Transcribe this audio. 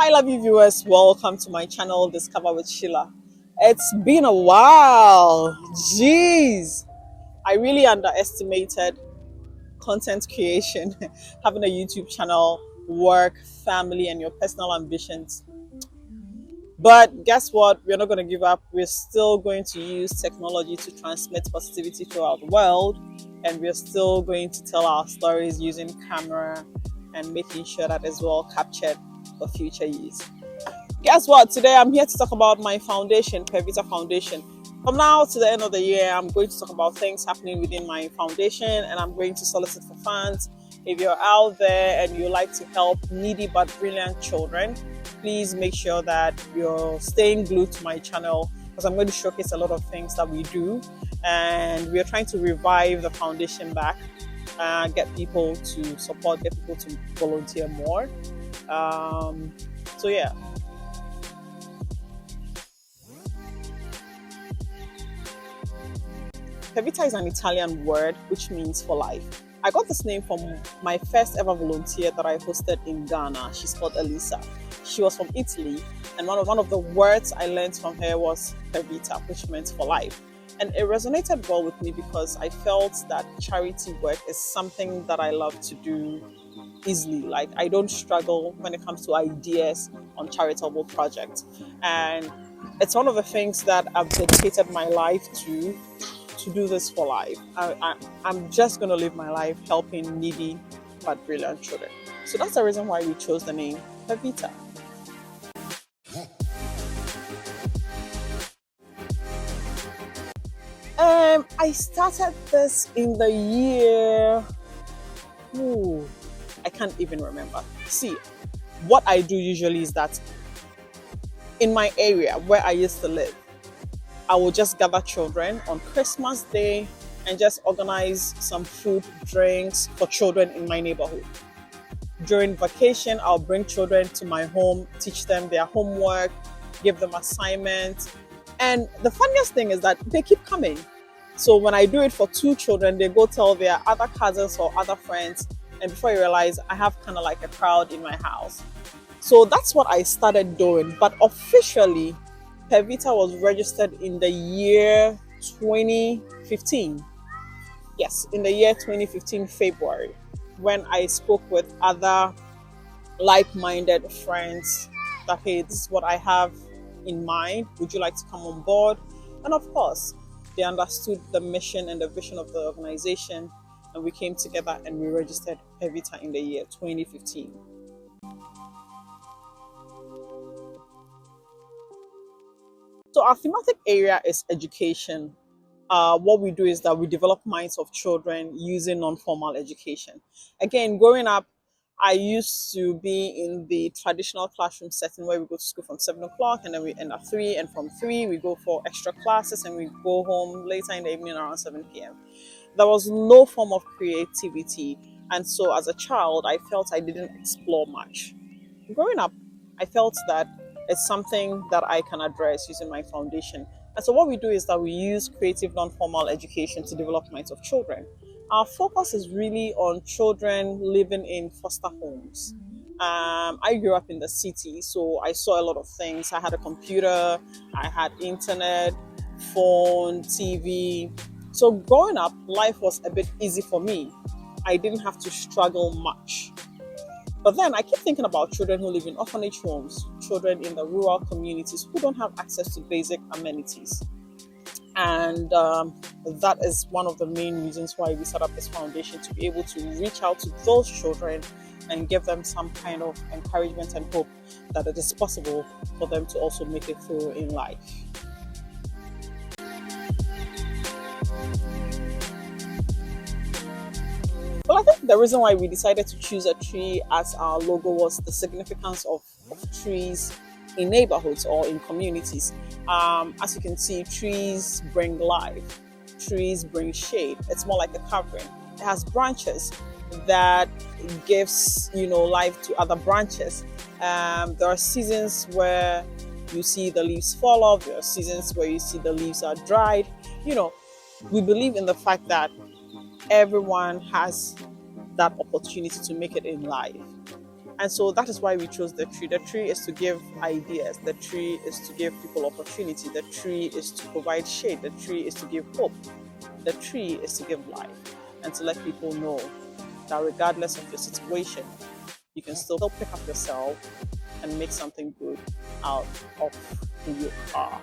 Hi, lovely viewers. Welcome to my channel, Discover with Sheila. It's been a while. Jeez, I really underestimated content creation, having a YouTube channel, work, family, and your personal ambitions. But guess what? We're not going to give up. We're still going to use technology to transmit positivity throughout the world, and we're still going to tell our stories using camera and making sure that is well captured for future use. Guess what? Today I'm here to talk about my foundation, Pervita Foundation. From now to the end of the year, I'm going to talk about things happening within my foundation, and I'm going to solicit for funds. If you're out there and you like to help needy but brilliant children, please make sure that you're staying glued to my channel, because I'm going to showcase a lot of things that we do, and we're trying to revive the foundation back, get people to support, get people to volunteer more. So yeah. Pervita is an Italian word which means for life. I got this name from my first ever volunteer that I hosted in Ghana. She's called Elisa. She was from Italy, and one of the words I learned from her was Pervita, which meant for life. And it resonated well with me because I felt that charity work is something that I love to do easily. Like, I don't struggle when it comes to ideas on charitable projects. And it's one of the things that I've dedicated my life to do this for life. I'm just going to live my life helping needy but brilliant children. So that's the reason why we chose the name Pervita. I started this in the year, I can't even remember. See, what I do usually is that in my area where I used to live, I will just gather children on Christmas Day and just organize some food, drinks for children in my neighborhood. During vacation, I'll bring children to my home, teach them their homework, give them assignments. And the funniest thing is that they keep coming. So when I do it for 2 children, they go tell their other cousins or other friends. And before you realize, I have kind of like a crowd in my house. So that's what I started doing. But officially, Pervita was registered in the year 2015. Yes, in the year 2015, February, when I spoke with other like-minded friends that, hey, this is what I have in mind. Would you like to come on board? And of course, they understood the mission and the vision of the organization, and we came together and we registered Pervita in the year 2015. So our thematic area is education. What we do is that we develop minds of children using non-formal education. Again, growing up, I used to be in the traditional classroom setting where we go to school from 7 o'clock and then we end at 3, and from 3 we go for extra classes and we go home later in the evening around 7 p.m. There was no form of creativity, and so as a child I felt I didn't explore much. Growing up, I felt that it's something that I can address using my foundation. And so what we do is that we use creative non-formal education to develop minds of children. Our focus is really on children living in foster homes. I grew up in the city, so I saw a lot of things. I had a computer, I had internet, phone, TV. So growing up, life was a bit easy for me. I didn't have to struggle much. But then I keep thinking about children who live in orphanage homes, children in the rural communities who don't have access to basic amenities. And that is one of the main reasons why we set up this foundation, to be able to reach out to those children and give them some kind of encouragement and hope that it is possible for them to also make it through in life. Well, I think the reason why we decided to choose a tree as our logo was the significance of trees in neighborhoods or in communities. As you can see, trees bring life. Trees bring shade. It's more like a covering. It has branches that gives, life to other branches. There are seasons where you see the leaves fall off. There are seasons where you see the leaves are dried. We believe in the fact that everyone has that opportunity to make it in life. And so that is why we chose the tree. The tree is to give ideas. The tree is to give people opportunity. The tree is to provide shade. The tree is to give hope. The tree is to give life and to let people know that regardless of your situation, you can still pick up yourself and make something good out of who you are.